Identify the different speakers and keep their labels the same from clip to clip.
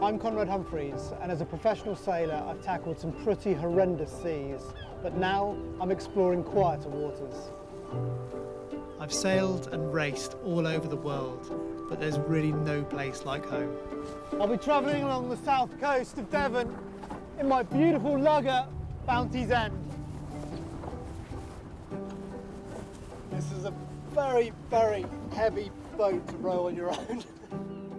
Speaker 1: I'm Conrad Humphreys, and as a professional sailor I've tackled some pretty horrendous seas, but now I'm exploring quieter waters.
Speaker 2: I've sailed and raced all over the world, but there's really no place like home.
Speaker 1: I'll be travelling along the south coast of Devon in my beautiful lugger, Bounty's End. This is a very, very heavy boat to row on your own.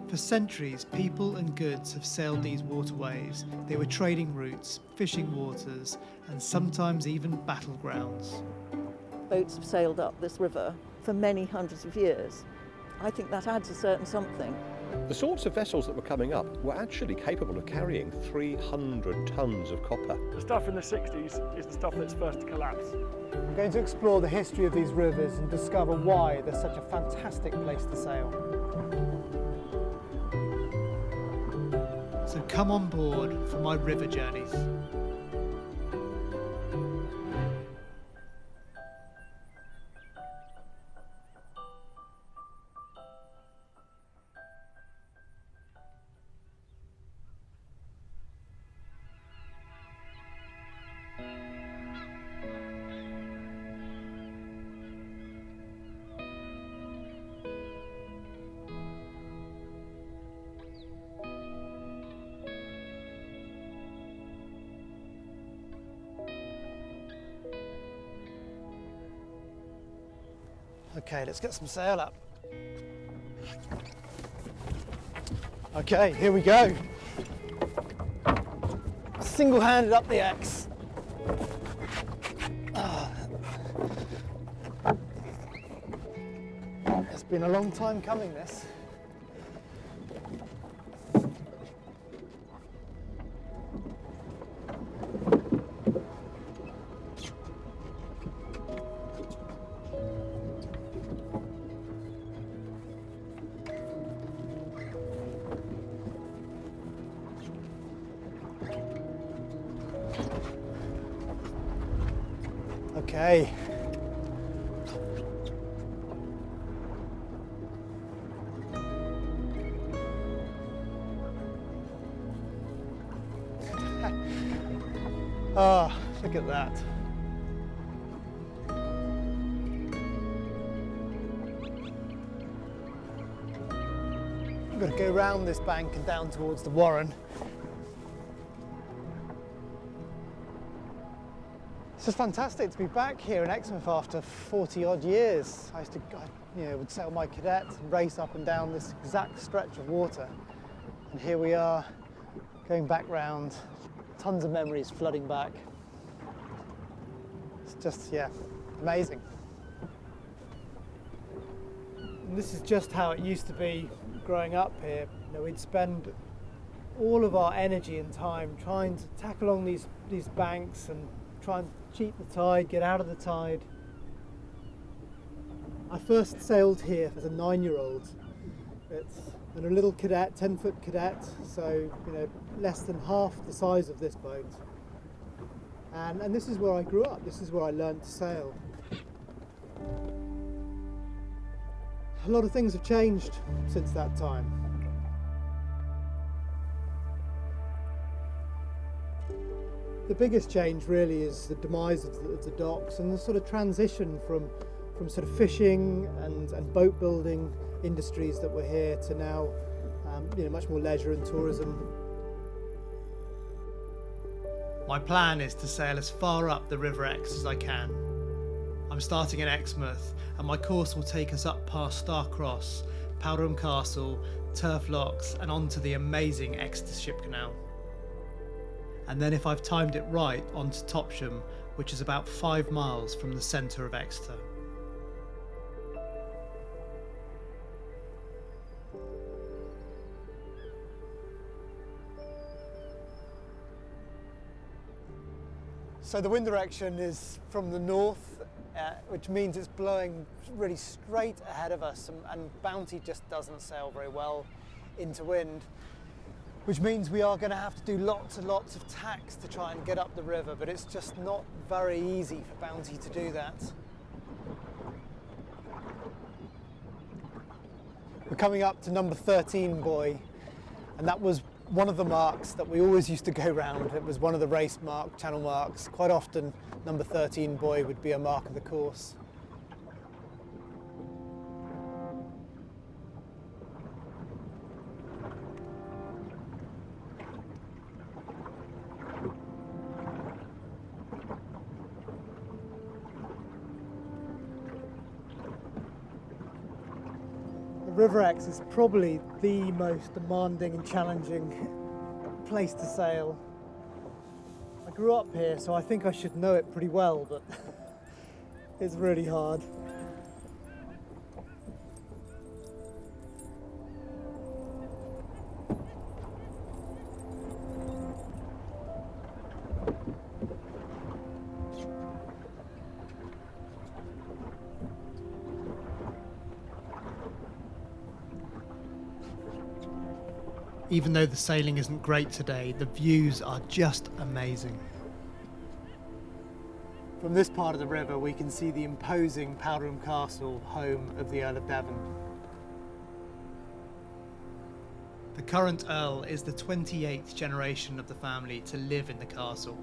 Speaker 2: For centuries, people and goods have sailed these waterways. They were trading routes, fishing waters, and sometimes even battlegrounds.
Speaker 3: Boats have sailed up this river for many hundreds of years. I think that adds a certain something.
Speaker 4: The sorts of vessels that were coming up were actually capable of carrying 300 tonnes of copper.
Speaker 5: The stuff in the 60s is the stuff that's first to collapse.
Speaker 1: I'm going to explore the history of these rivers and discover why they're such a fantastic place to sail.
Speaker 2: So come on board for my river journeys.
Speaker 1: Okay, let's get some sail up. Okay, here we go. Single-handed up the Exe. It's been a long time coming, this. Okay. Oh, look at that. I'm going to go round this bank and down towards the Warren. It's just fantastic to be back here in Exmouth after 40 odd years. I would sail my cadet and race up and down this exact stretch of water. And here we are, going back round, tons of memories flooding back. It's just, yeah, amazing. And this is just how it used to be growing up here. We'd spend all of our energy and time trying to tack along these banks and try and cheat the tide, get out of the tide. I first sailed here as a 9-year-old. It's a little cadet, 10-foot cadet, so less than half the size of this boat. And this is where I grew up. This is where I learned to sail. A lot of things have changed since that time. The biggest change really is the demise of the docks and the sort of transition from sort of fishing and boat building industries that were here to now much more leisure and tourism.
Speaker 2: My plan is to sail as far up the River Exe as I can. I'm starting in Exmouth and my course will take us up past Star Cross, Powderham Castle, Turf Locks and onto the amazing Exeter Ship Canal. And then if I've timed it right, onto Topsham, which is about 5 miles from the centre of Exeter.
Speaker 1: So the wind direction is from the north, which means it's blowing really straight ahead of us, and Bounty just doesn't sail very well into wind. Which means we are going to have to do lots and lots of tacks to try and get up the river, but it's just not very easy for Bounty to do that. We're coming up to number 13 buoy, And that was one of the marks that we always used to go round. It was one of the race channel marks. Quite often, number 13 buoy would be a mark of the course. River Exe is probably the most demanding and challenging place to sail. I grew up here, so I think I should know it pretty well, but it's really hard.
Speaker 2: Even though the sailing isn't great today, the views are just amazing.
Speaker 1: From this part of the river we can see the imposing Powderham Castle, home of the Earl of Devon.
Speaker 2: The current Earl is the 28th generation of the family to live in the castle.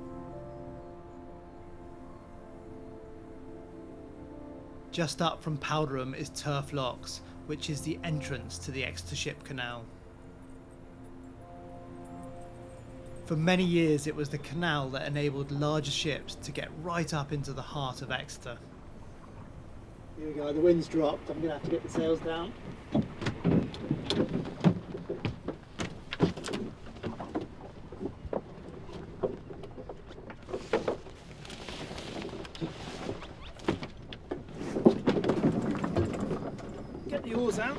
Speaker 2: Just up from Powderham is Turf Locks, which is the entrance to the Exeter Ship Canal. For many years it was the canal that enabled larger ships to get right up into the heart of Exeter.
Speaker 1: Here we go, the wind's dropped, I'm going to have to get the sails down. Get the oars out.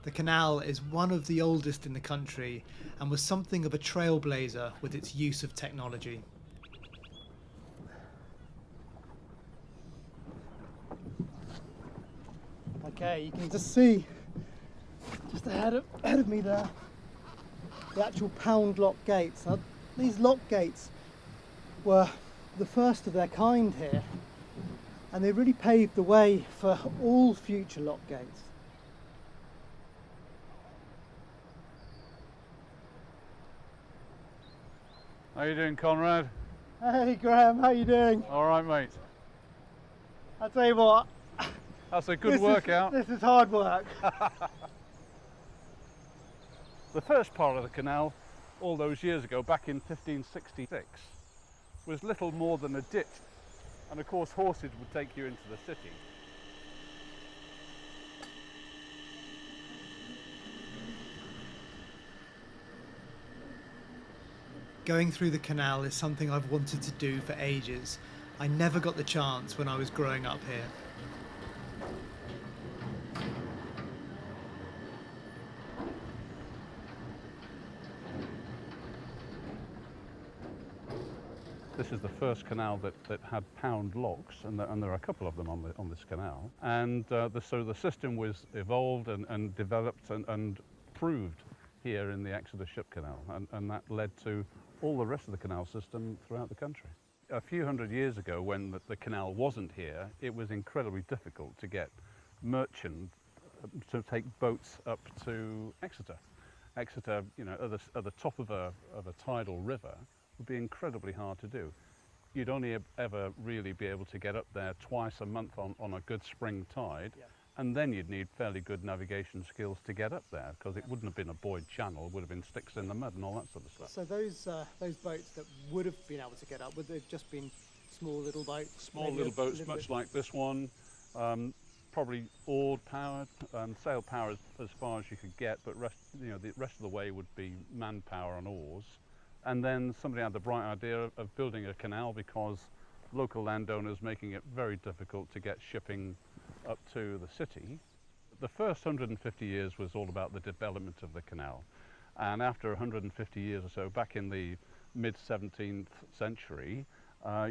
Speaker 2: The canal is one of the oldest in the country and was something of a trailblazer with its use of technology.
Speaker 1: Okay, you can just see, just ahead of me there, the actual pound lock gates. Now, these lock gates were the first of their kind here, and they really paved the way for all future lock gates.
Speaker 6: How you doing, Conrad?
Speaker 1: Hey Graham, how you doing?
Speaker 6: All right, mate.
Speaker 1: I'll tell you what.
Speaker 6: That's a good workout.
Speaker 1: This is hard work.
Speaker 6: The first part of the canal, all those years ago, back in 1566, was little more than a ditch. And of course, horses would take you into the city.
Speaker 2: Going through the canal is something I've wanted to do for ages. I never got the chance when I was growing up here.
Speaker 6: This is the first canal that had pound locks, and there are a couple of them on this canal. And so the system was evolved and developed and proved here in the Exeter Ship Canal, and that led to all the rest of the canal system throughout the country. A few hundred years ago, when the canal wasn't here, it was incredibly difficult to get merchants to take boats up to Exeter. Exeter, you know, at the top of a tidal river, would be incredibly hard to do. You'd only ever really be able to get up there twice a month on a good spring tide, yeah. And then you'd need fairly good navigation skills to get up there, because it wouldn't have been a buoyed channel, it would have been sticks in the mud and all that sort of stuff.
Speaker 1: So those boats that would have been able to get up, would they have just been small little boats?
Speaker 6: Small little boats, much like this one, probably oar powered, sail power as far as you could get, but the rest of the way would be manpower on oars. And then somebody had the bright idea of building a canal, because local landowners making it very difficult to get shipping up to the city. The first 150 years was all about the development of the canal. And after 150 years or so, back in the mid-17th century,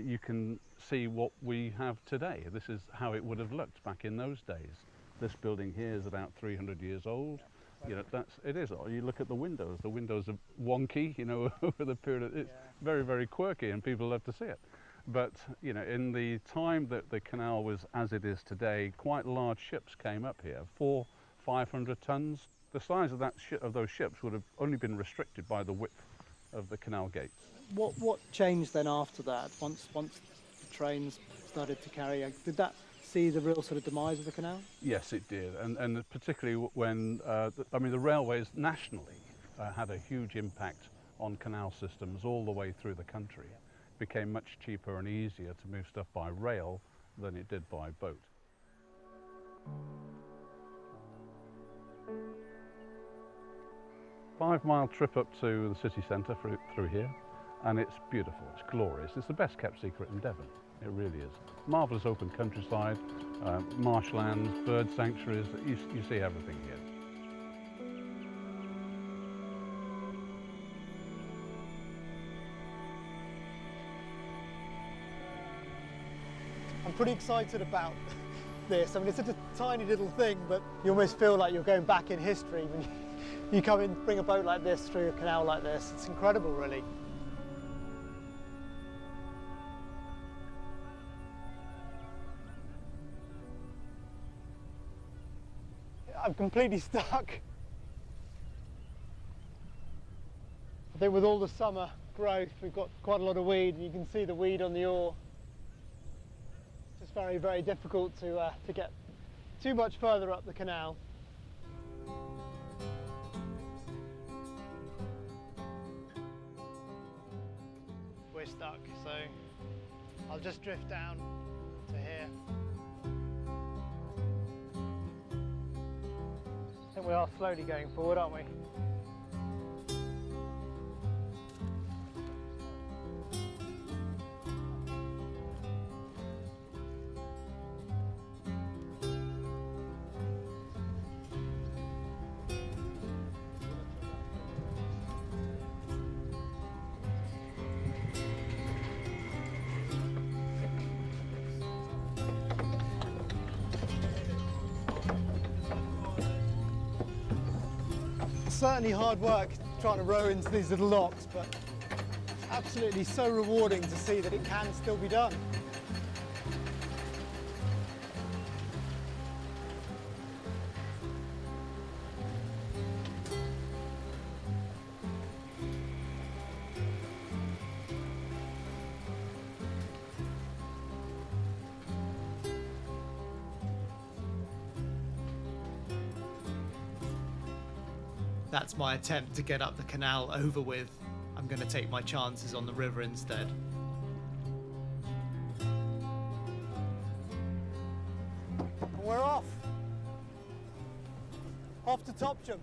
Speaker 6: you can see what we have today. This is how it would have looked back in those days. This building here is about 300 years old. You know, it is. You look at the windows. The windows wonky, you know, over the period. It's very, very quirky, and people love to see it. But, you know, in the time that the canal was as it is today, quite large ships came up here, 400-500 tons. The size of those ships would have only been restricted by the width of the canal gates.
Speaker 2: What changed then after that? Once the trains started to carry, did that see the real sort of demise of the canal?
Speaker 6: Yes, it did, and particularly when the railways nationally had a huge impact on canal systems all the way through the country. It became much cheaper and easier to move stuff by rail than it did by boat. Five-mile trip up to the city centre through here, and it's beautiful, it's glorious. It's the best kept secret in Devon, it really is. Marvellous open countryside, marshlands, bird sanctuaries, you see everything here.
Speaker 1: I'm pretty excited about this. I mean, it's such a tiny little thing, but you almost feel like you're going back in history when you come in, bring a boat like this through a canal like this. It's incredible, really. I'm completely stuck. I think with all the summer growth, we've got quite a lot of weed, and you can see the weed on the oar. It's just very, very difficult to get too much further up the canal. We're stuck, so I'll just drift down to here. I think we are slowly going forward, aren't we? Certainly hard work trying to row into these little locks, but it's absolutely so rewarding to see that it can still be done.
Speaker 2: That's my attempt to get up the canal over with. I'm going to take my chances on the river instead.
Speaker 1: And we're off. Off to Topsham.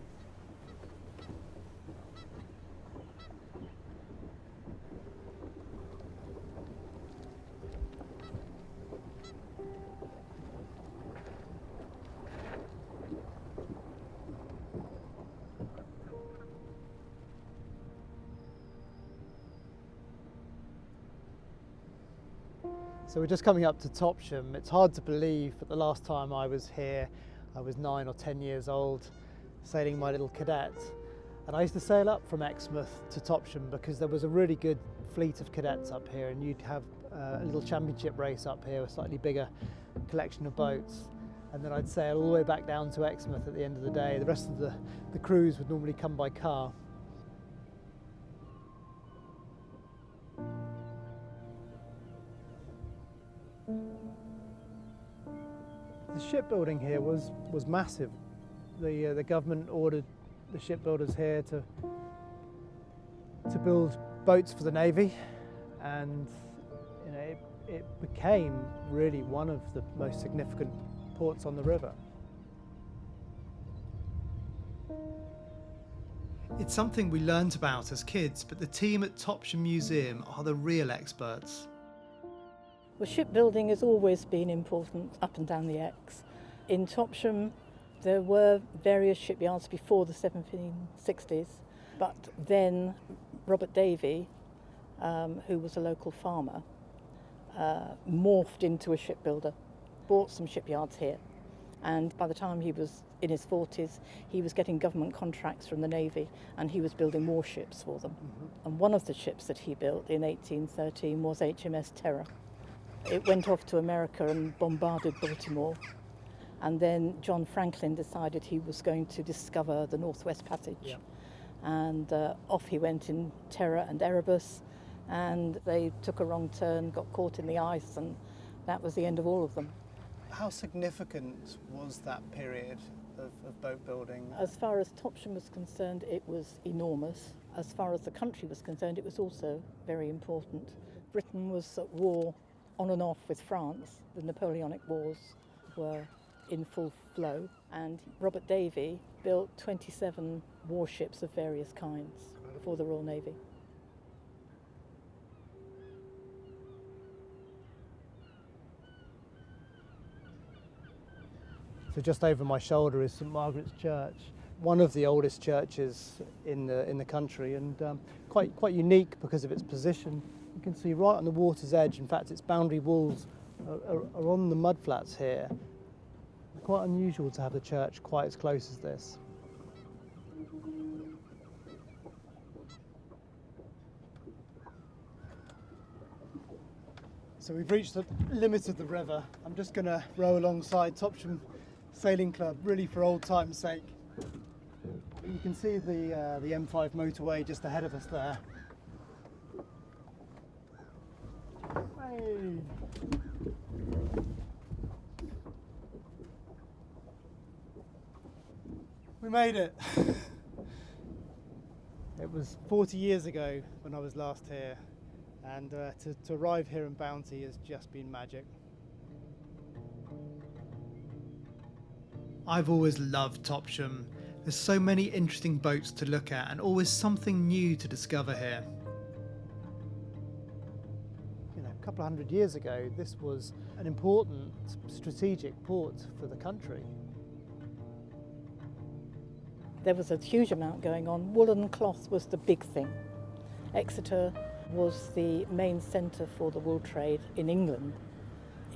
Speaker 1: So we're just coming up to Topsham. It's hard to believe, but the last time I was here, I was 9 or 10 years old, sailing my little cadet. And I used to sail up from Exmouth to Topsham because there was a really good fleet of cadets up here, and you'd have a little championship race up here, a slightly bigger collection of boats. And then I'd sail all the way back down to Exmouth at the end of the day. The rest of the crews would normally come by car. The shipbuilding here was massive. The government ordered the shipbuilders here to build boats for the Navy, and you know, it became really one of the most significant ports on the river.
Speaker 2: It's something we learnt about as kids, but the team at Topsham Museum are the real experts.
Speaker 3: Well, shipbuilding has always been important up and down the Exe. In Topsham, there were various shipyards before the 1760s, but then Robert Davy, who was a local farmer, morphed into a shipbuilder, bought some shipyards here, and by the time he was in his 40s, he was getting government contracts from the Navy and he was building warships for them. And one of the ships that he built in 1813 was HMS Terror. It went off to America and bombarded Baltimore. And then John Franklin decided he was going to discover the Northwest Passage.
Speaker 1: Yeah.
Speaker 3: And off he went in Terror and Erebus, and they took a wrong turn, got caught in the ice, and that was the end of all of them.
Speaker 1: How significant was that period of boat building?
Speaker 3: As far as Topsham was concerned, it was enormous. As far as the country was concerned, it was also very important. Britain was at war on and off with France. The Napoleonic Wars were in full flow, and Robert Davy built 27 warships of various kinds for the Royal Navy.
Speaker 1: So just over my shoulder is St Margaret's Church, one of the oldest churches in the country, and quite unique because of its position. You can see right on the water's edge. In fact, its boundary walls are on the mudflats here. Quite unusual to have the church quite as close as this. So we've reached the limit of the river. I'm just going to row alongside Topsham Sailing Club, really for old time's sake. You can see the M5 motorway just ahead of us there. Hey. We made it. It was 40 years ago when I was last here, and to arrive here in Bounty has just been magic.
Speaker 2: I've always loved Topsham. There's so many interesting boats to look at and always something new to discover here.
Speaker 1: You know, a couple of hundred years ago, this was an important strategic port for the country.
Speaker 3: There was a huge amount going on. Woolen cloth was the big thing. Exeter was the main centre for the wool trade in England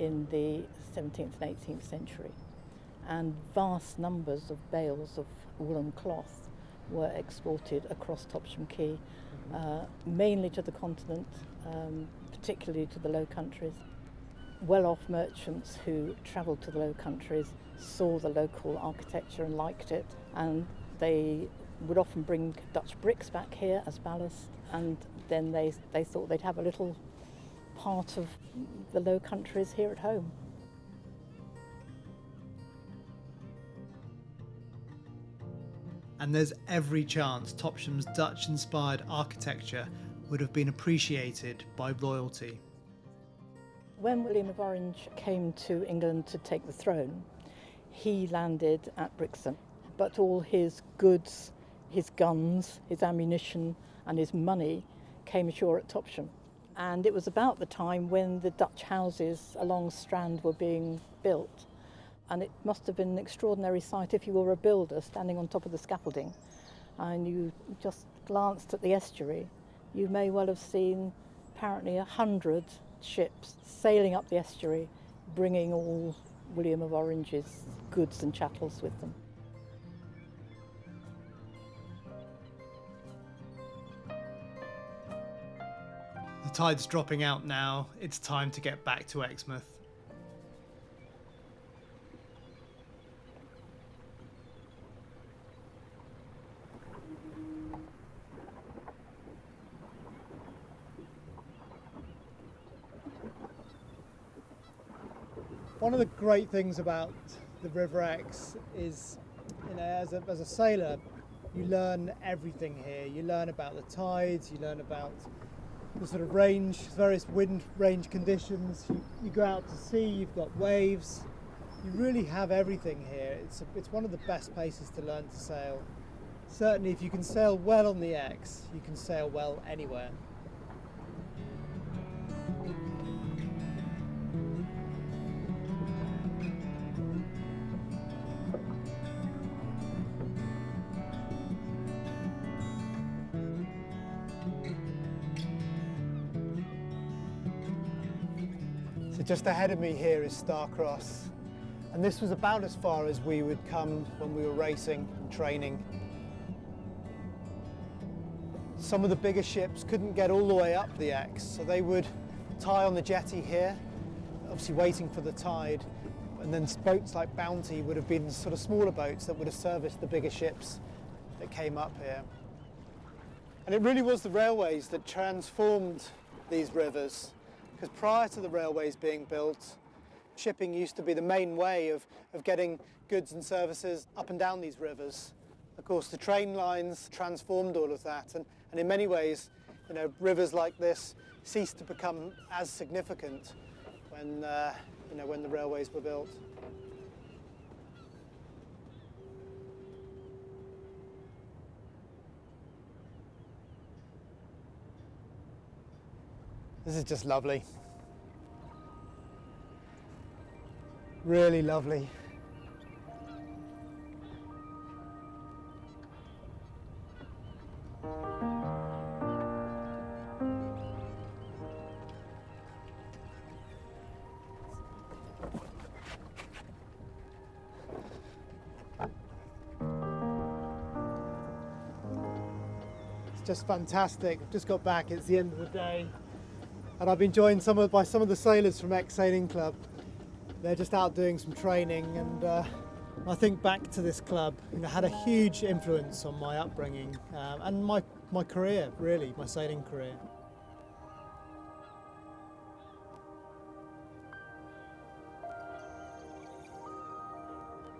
Speaker 3: in the 17th and 18th century. And vast numbers of bales of woolen cloth were exported across Topsham Quay, mainly to the continent, particularly to the Low Countries. Well-off merchants who travelled to the Low Countries saw the local architecture and liked it, and they would often bring Dutch bricks back here as ballast, and then they thought they'd have a little part of the Low Countries here at home.
Speaker 2: And there's every chance Topsham's Dutch-inspired architecture would have been appreciated by royalty.
Speaker 3: When William of Orange came to England to take the throne, he landed at Brixham, but all his goods, his guns, his ammunition and his money came ashore at Topsham. And it was about the time when the Dutch houses along Strand were being built. And it must have been an extraordinary sight if you were a builder standing on top of the scaffolding and you just glanced at the estuary. You may well have seen apparently 100 ships sailing up the estuary, bringing all William of Orange's goods and chattels with them.
Speaker 2: The tide's dropping out now. It's time to get back to Exmouth.
Speaker 1: One of the great things about the River Exe is, you know, as a sailor, you learn everything here. You learn about the tides, you learn about the sort of range, various wind range conditions. You go out to sea, you've got waves. You really have everything here. It's one of the best places to learn to sail. Certainly if you can sail well on the Exe, you can sail well anywhere. So just ahead of me here is Starcross, And this was about as far as we would come when we were racing and training. Some of the bigger ships couldn't get all the way up the Exe, so they would tie on the jetty here, obviously waiting for the tide, and then boats like Bounty would have been sort of smaller boats that would have serviced the bigger ships that came up here. And it really was the railways that transformed these rivers, because prior to the railways being built, shipping used to be the main way of getting goods and services up and down these rivers. Of course, the train lines transformed all of that, and in many ways, you know, rivers like this ceased to become as significant when, you know, when the railways were built. This is just lovely. Really lovely. It's just fantastic. I've just got back, it's the end of the day, and I've been joined by some of the sailors from Exeter Sailing Club. They're just out doing some training, and I think back to this club, you know, had a huge influence on my upbringing and my career, really, my sailing career.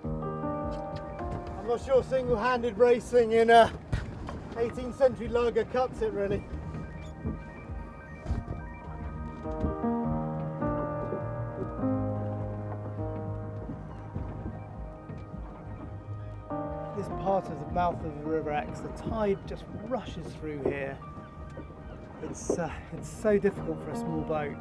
Speaker 1: I'm not sure single-handed racing in a 18th century lugger cuts it, really. This part of the mouth of the River Exe, the tide just rushes through here. It's so difficult for a small boat.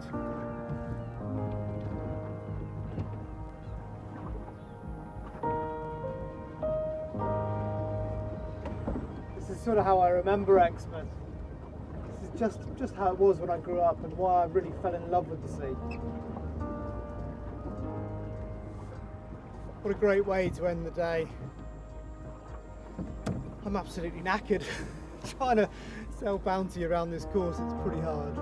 Speaker 1: This is sort of how I remember Exmouth. This is just how it was when I grew up, and why I really fell in love with the sea. What a great way to end the day. I'm absolutely knackered. Trying to sail Bounty around this course, it's pretty hard.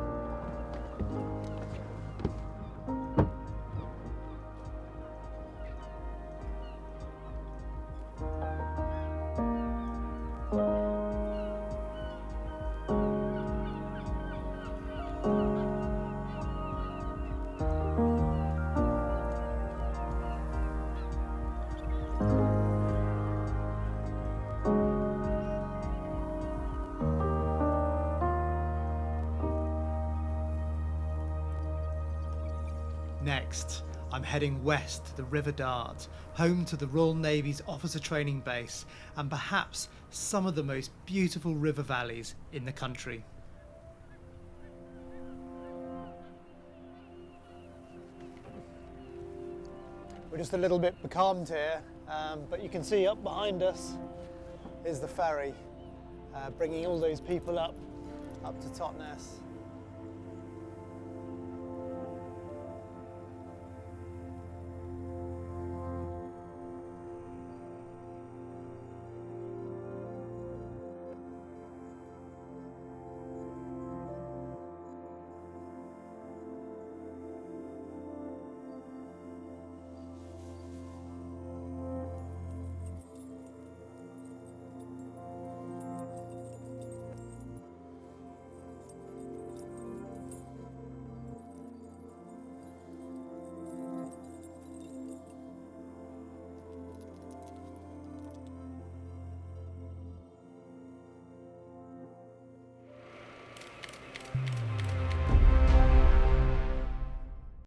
Speaker 2: Next, I'm heading west to the River Dart, home to the Royal Navy's officer training base and perhaps some of the most beautiful river valleys in the country.
Speaker 1: We're just a little bit becalmed here, but you can see up behind us is the ferry, bringing all those people up to Totnes.